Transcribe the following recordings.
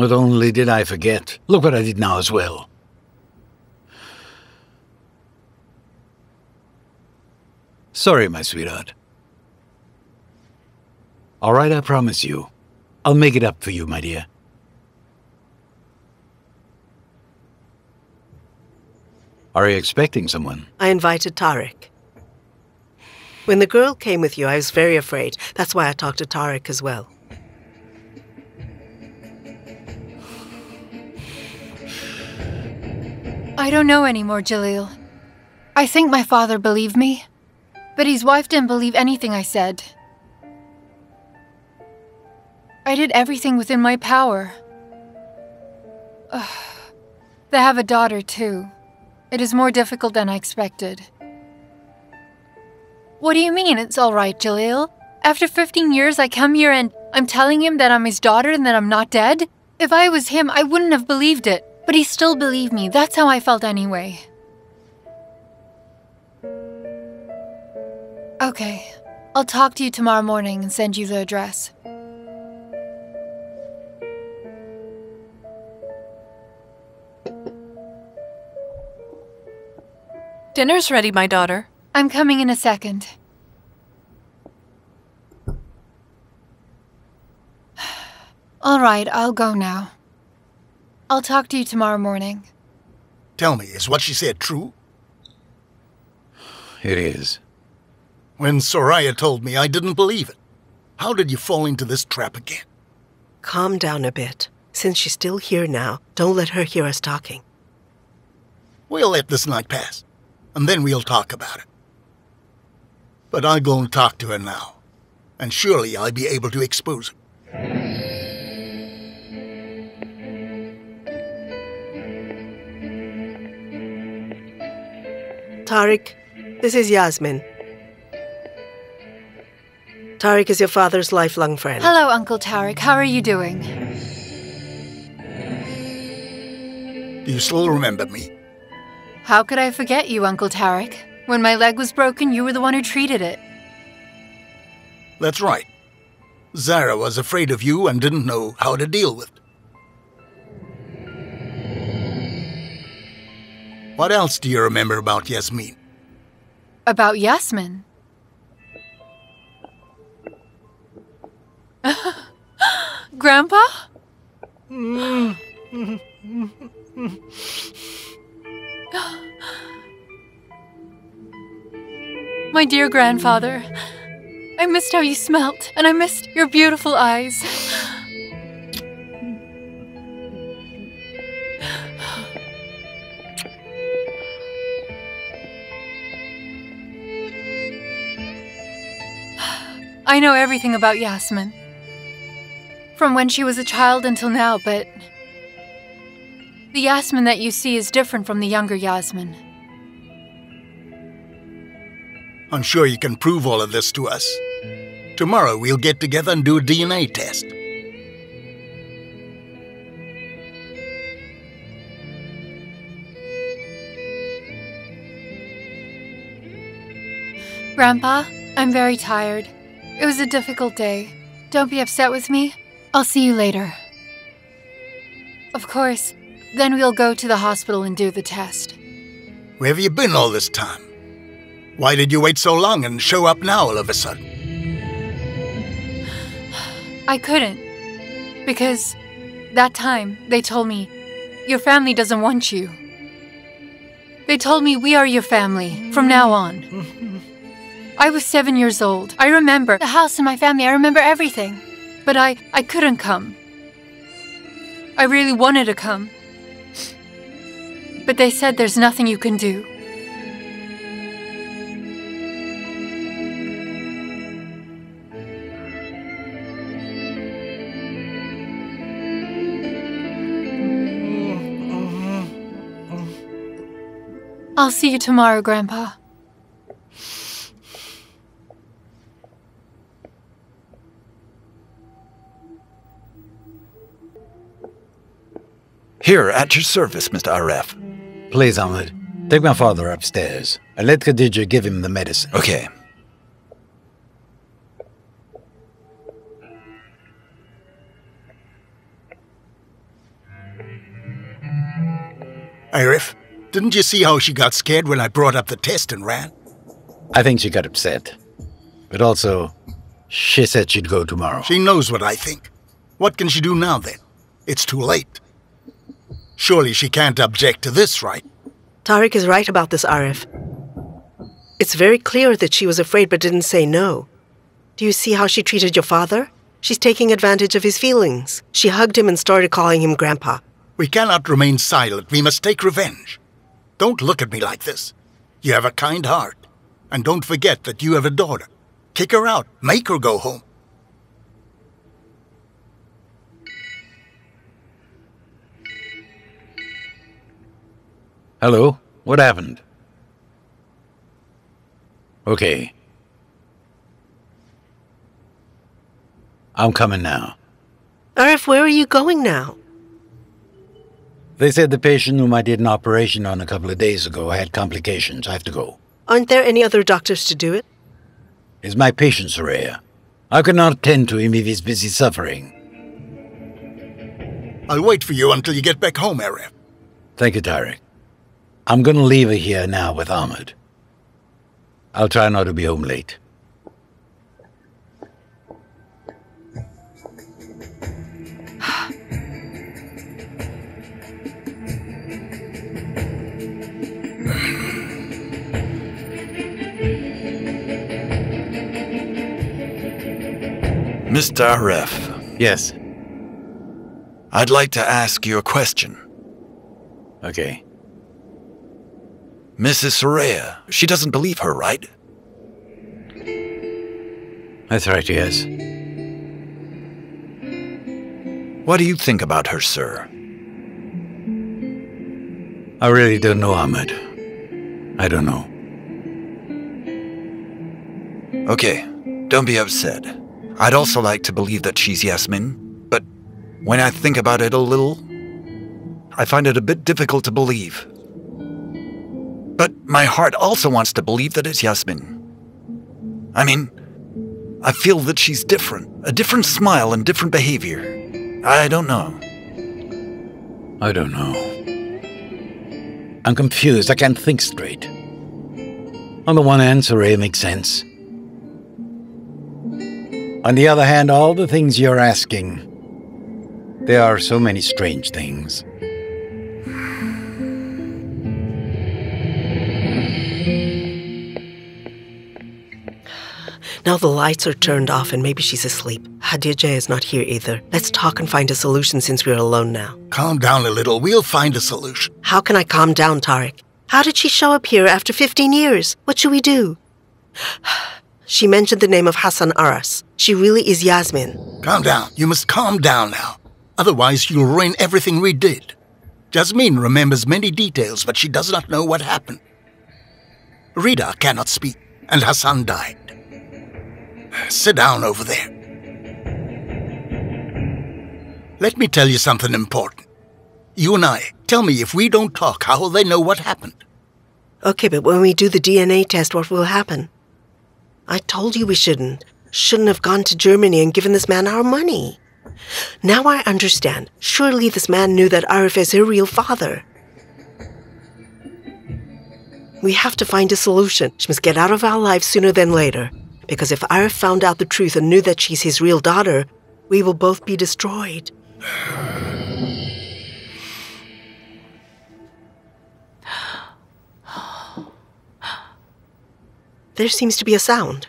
Not only did I forget, look what I did now as well. Sorry, my sweetheart. All right, I promise you. I'll make it up for you, my dear. Are you expecting someone? I invited Tariq. When the girl came with you, I was very afraid. That's why I talked to Tariq as well. I don't know anymore, Jalil. I think my father believed me, but his wife didn't believe anything I said. I did everything within my power. They have a daughter, too. It is more difficult than I expected. What do you mean it's all right, Jalil? After 15 years, I come here and I'm telling him that I'm his daughter and that I'm not dead? If I was him, I wouldn't have believed it. But he still believed me. That's how I felt anyway. Okay. I'll talk to you tomorrow morning and send you the address. Dinner's ready, my daughter. I'm coming in a second. All right, I'll go now. I'll talk to you tomorrow morning. Tell me, is what she said true? It is. When Soraya told me, I didn't believe it. How did you fall into this trap again? Calm down a bit. Since she's still here now, don't let her hear us talking. We'll let this night pass, and then we'll talk about it. But I'll go and talk to her now, and surely I'll be able to expose her. Tariq, this is Yasmin. Tariq is your father's lifelong friend. Hello, Uncle Tariq. How are you doing? Do you still remember me? How could I forget you, Uncle Tariq? When my leg was broken, you were the one who treated it. That's right. Zara was afraid of you and didn't know how to deal with it. What else do you remember about Yasmin? About Yasmin? Grandpa? My dear grandfather, I missed how you smelt, and I missed your beautiful eyes. I know everything about Yasmin. From when she was a child until now, but the Yasmin that you see is different from the younger Yasmin. I'm sure you can prove all of this to us. Tomorrow we'll get together and do a DNA test. Grandpa, I'm very tired. It was a difficult day. Don't be upset with me. I'll see you later. Of course, then we'll go to the hospital and do the test. Where have you been all this time? Why did you wait so long and show up now all of a sudden? I couldn't. Because that time, they told me, your family doesn't want you. They told me we are your family, from now on. I was 7 years old. I remember the house and my family. I remember everything. But I couldn't come. I really wanted to come. But they said there's nothing you can do. I'll see you tomorrow, Grandpa. Here, at your service, Mr. Aref. Please, Ahmed, take my father upstairs and let Khadija give him the medicine. Okay. Arif, didn't you see how she got scared when I brought up the test and ran? I think she got upset. But also, she said she'd go tomorrow. She knows what I think. What can she do now, then? It's too late. Surely she can't object to this, right? Tariq is right about this, Arif. It's very clear that she was afraid but didn't say no. Do you see how she treated your father? She's taking advantage of his feelings. She hugged him and started calling him Grandpa. We cannot remain silent. We must take revenge. Don't look at me like this. You have a kind heart. And don't forget that you have a daughter. Kick her out. Make her go home. Hello? What happened? Okay. I'm coming now. Arif, where are you going now? They said the patient whom I did an operation on a couple of days ago had complications. I have to go. Aren't there any other doctors to do it? He's my patient, Soraya. I could not attend to him if he's busy suffering. I'll wait for you until you get back home, Arif. Thank you, Tariq. I'm going to leave her here now with Ahmed. I'll try not to be home late. Mr. Aref, Yes. I'd like to ask you a question. Okay. Mrs. Soraya, she doesn't believe her, right? That's right, yes. What do you think about her, sir? I really don't know, Ahmed. I don't know. Okay, don't be upset. I'd also like to believe that she's Yasmin, but when I think about it a little, I find it a bit difficult to believe. But my heart also wants to believe that it's Yasmin. I mean, I feel that she's different. A different smile and different behavior. I don't know. I don't know. I'm confused. I can't think straight. On the one hand, Soraya makes sense. On the other hand, all the things you're asking, there are so many strange things. Now the lights are turned off and maybe she's asleep. Hadija is not here either. Let's talk and find a solution since we're alone now. Calm down a little. We'll find a solution. How can I calm down, Tariq? How did she show up here after 15 years? What should we do? She mentioned the name of Hassan Aras. She really is Yasmin. Calm down. You must calm down now. Otherwise, you'll ruin everything we did. Jasmine remembers many details, but she does not know what happened. Rida cannot speak, and Hassan died. Sit down over there. Let me tell you something important. You and I, tell me if we don't talk, how will they know what happened? Okay, but when we do the DNA test, what will happen? I told you we shouldn't have gone to Germany and given this man our money. Now I understand. Surely this man knew that Arif is her real father. We have to find a solution. She must get out of our lives sooner than later. Because if Arif found out the truth and knew that she's his real daughter, we will both be destroyed. There seems to be a sound.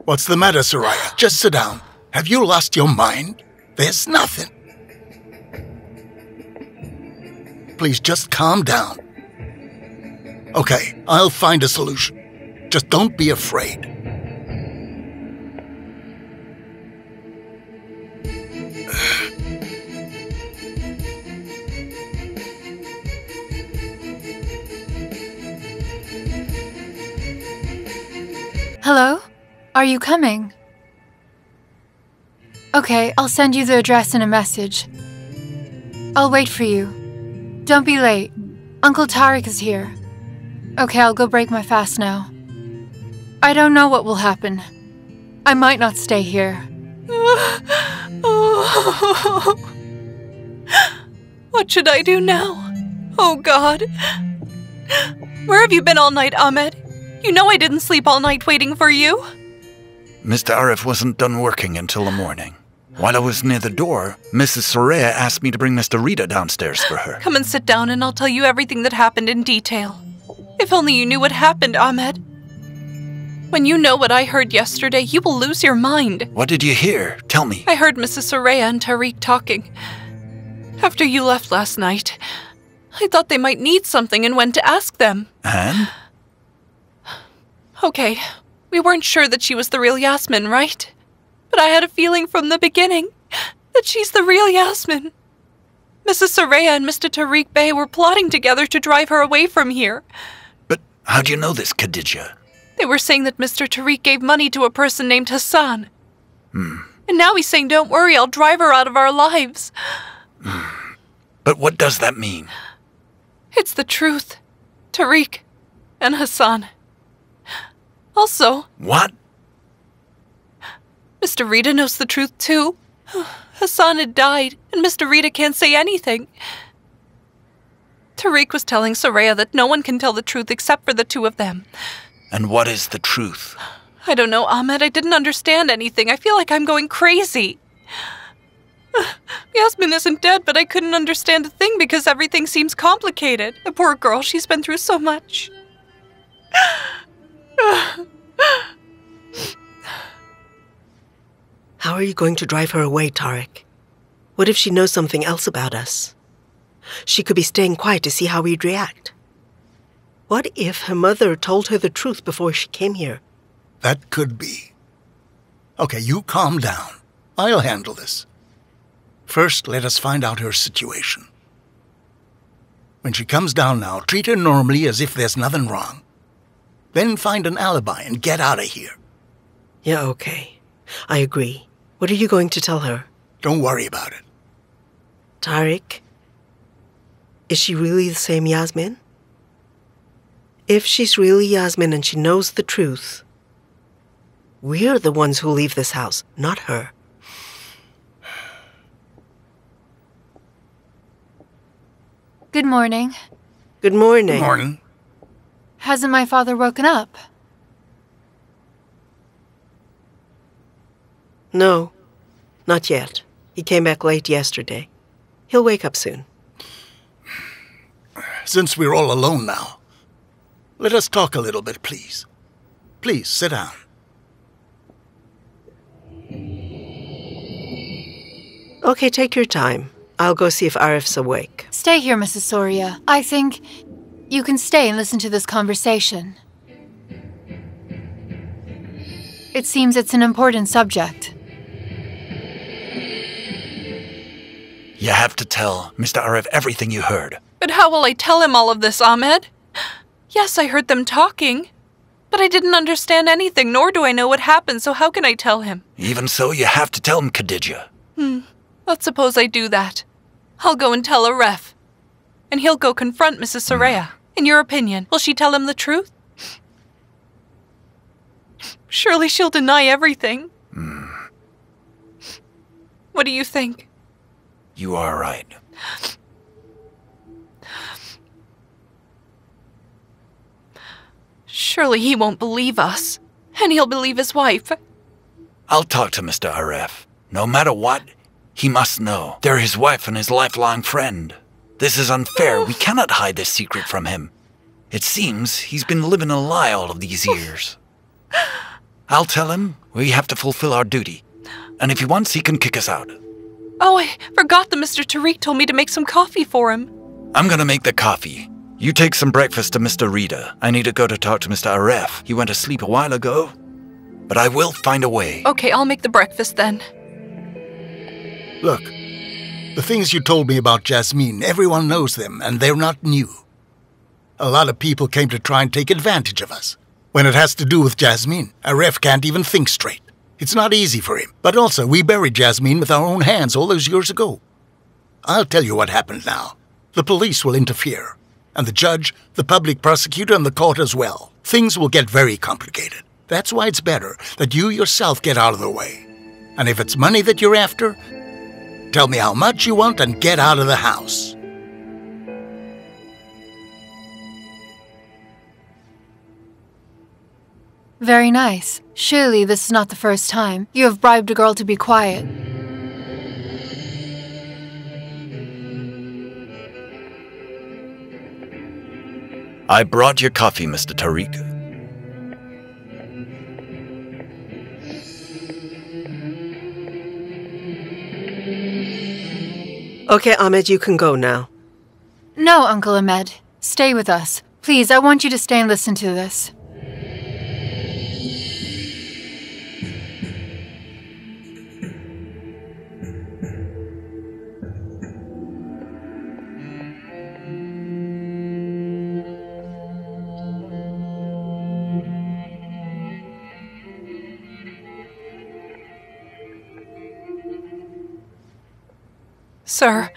What's the matter, Soraya? Just sit down. Have you lost your mind? There's nothing. Please, just calm down. Okay, I'll find a solution. Just don't be afraid. Hello? Are you coming? Okay, I'll send you the address in a message. I'll wait for you. Don't be late. Uncle Tariq is here. Okay, I'll go break my fast now. I don't know what will happen. I might not stay here. What should I do now? Oh, God. Where have you been all night, Ahmed? You know I didn't sleep all night waiting for you. Mr. Arif wasn't done working until the morning. While I was near the door, Mrs. Soraya asked me to bring Mr. Rita downstairs for her. Come and sit down and I'll tell you everything that happened in detail. If only you knew what happened, Ahmed. When you know what I heard yesterday, you will lose your mind. What did you hear? Tell me. I heard Mrs. Soraya and Tariq talking. After you left last night, I thought they might need something and went to ask them. And? Okay, we weren't sure that she was the real Yasmin, right? But I had a feeling from the beginning that she's the real Yasmin. Mrs. Soraya and Mr. Tariq Bey were plotting together to drive her away from here. But how do you know this, Khadija? They were saying that Mr. Tariq gave money to a person named Hassan. And now he's saying, don't worry, I'll drive her out of our lives. But what does that mean? It's the truth. Tariq and Hassan. Also... What? Mr. Rita knows the truth too. Hassan had died, and Mr. Rita can't say anything. Tariq was telling Soraya that no one can tell the truth except for the two of them. And what is the truth? I don't know, Ahmed. I didn't understand anything. I feel like I'm going crazy. Yasmin isn't dead, but I couldn't understand a thing because everything seems complicated. The poor girl, she's been through so much. How are you going to drive her away, Tariq? What if she knows something else about us? She could be staying quiet to see how we'd react. What if her mother told her the truth before she came here? That could be. Okay, you calm down. I'll handle this. First, let us find out her situation. When she comes down now, treat her normally as if there's nothing wrong. Then find an alibi and get out of here. Yeah, okay. I agree. What are you going to tell her? Don't worry about it. Tariq, is she really the same Yasmin? If she's really Yasmin and she knows the truth, we're the ones who leave this house, not her. Good morning. Good morning. Good morning. Hasn't my father woken up? No, not yet. He came back late yesterday. He'll wake up soon. Since we're all alone now, let us talk a little bit, please. Please, sit down. Okay, take your time. I'll go see if Arif's awake. Stay here, Mrs. Soria. I think you can stay and listen to this conversation. It seems it's an important subject. You have to tell Mr. Arif everything you heard. But how will I tell him all of this, Ahmed? Yes, I heard them talking, but I didn't understand anything, nor do I know what happened, so how can I tell him? Even so, you have to tell him, Khadija. Let's suppose I do that. I'll go and tell Aref, and he'll go confront Mrs. Soraya. In your opinion, will she tell him the truth? Surely she'll deny everything. What do you think? You are right. Surely he won't believe us, and he'll believe his wife. I'll talk to Mr. Aref. No matter what, he must know. They're his wife and his lifelong friend. This is unfair. We cannot hide this secret from him. It seems he's been living a lie all of these years. I'll tell him we have to fulfill our duty. And if he wants, he can kick us out. Oh, I forgot that Mr. Tariq told me to make some coffee for him. I'm gonna make the coffee. You take some breakfast to Mr. Rita. I need to go to talk to Mr. Aref. He went to sleep a while ago. But I will find a way. Okay, I'll make the breakfast then. Look, the things you told me about Jasmine, everyone knows them, and they're not new. A lot of people came to try and take advantage of us. When it has to do with Jasmine, Aref can't even think straight. It's not easy for him. But also, we buried Jasmine with our own hands all those years ago. I'll tell you what happened now. The police will interfere. And the judge, the public prosecutor, and the court as well. Things will get very complicated. That's why it's better that you yourself get out of the way. And if it's money that you're after, tell me how much you want and get out of the house. Very nice. Surely this is not the first time you have bribed a girl to be quiet. I brought your coffee, Mr. Tariq. Okay, Ahmed, you can go now. No, Uncle Ahmed. Stay with us. Please, I want you to stay and listen to this. Sir,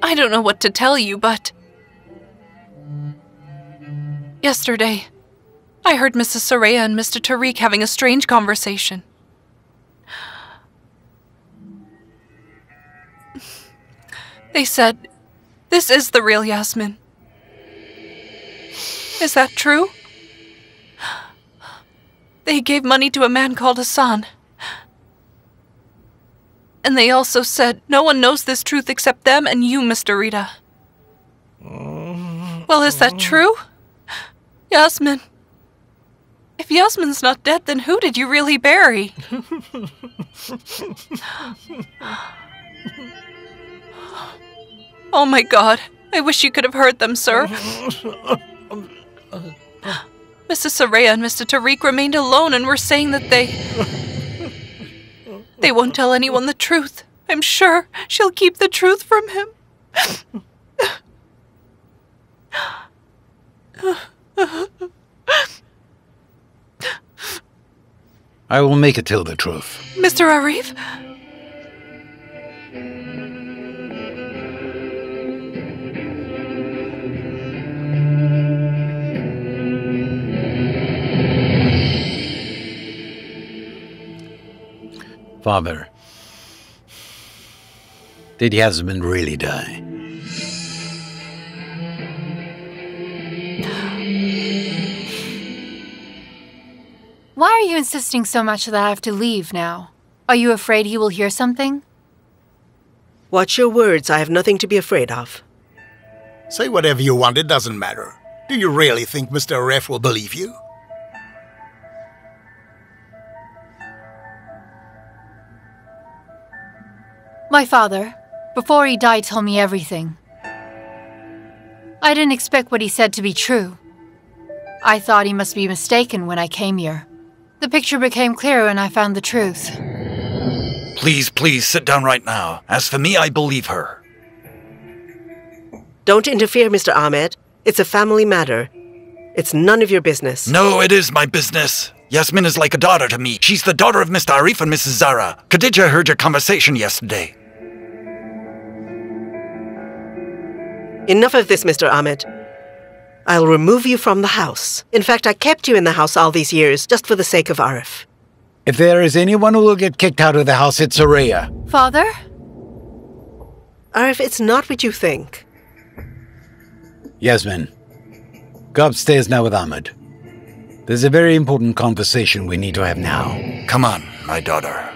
I don't know what to tell you, but yesterday, I heard Mrs. Soraya and Mr. Tariq having a strange conversation. They said, "This is the real Yasmin." Is that true? They gave money to a man called Hassan. And they also said, no one knows this truth except them and you, Mr. Rita. Well, is that true? Yasmin. If Yasmin's not dead, then who did you really bury? Oh my God. I wish you could have heard them, sir. Mrs. Soraya and Mr. Tariq remained alone and were saying that they won't tell anyone the truth. I'm sure she'll keep the truth from him. I will make her tell the truth. Mr. Arif? Father, did Yasmin really die? Why are you insisting so much that I have to leave now? Are you afraid he will hear something? Watch your words. I have nothing to be afraid of. Say whatever you want, it doesn't matter. Do you really think Mr. Arif will believe you? My father, before he died, told me everything. I didn't expect what he said to be true. I thought he must be mistaken when I came here. The picture became clearer when I found the truth. Please, please, sit down right now. As for me, I believe her. Don't interfere, Mr. Ahmed. It's a family matter. It's none of your business. No, it is my business. Yasmin is like a daughter to me. She's the daughter of Mr. Arif and Mrs. Zara. Khadija heard your conversation yesterday. Enough of this, Mr. Ahmed. I'll remove you from the house. In fact, I kept you in the house all these years, just for the sake of Arif. If there is anyone who will get kicked out of the house, it's Soraya. Father? Arif, it's not what you think. Yasmin, go upstairs now with Ahmed. There's a very important conversation we need to have now. Come on, my daughter.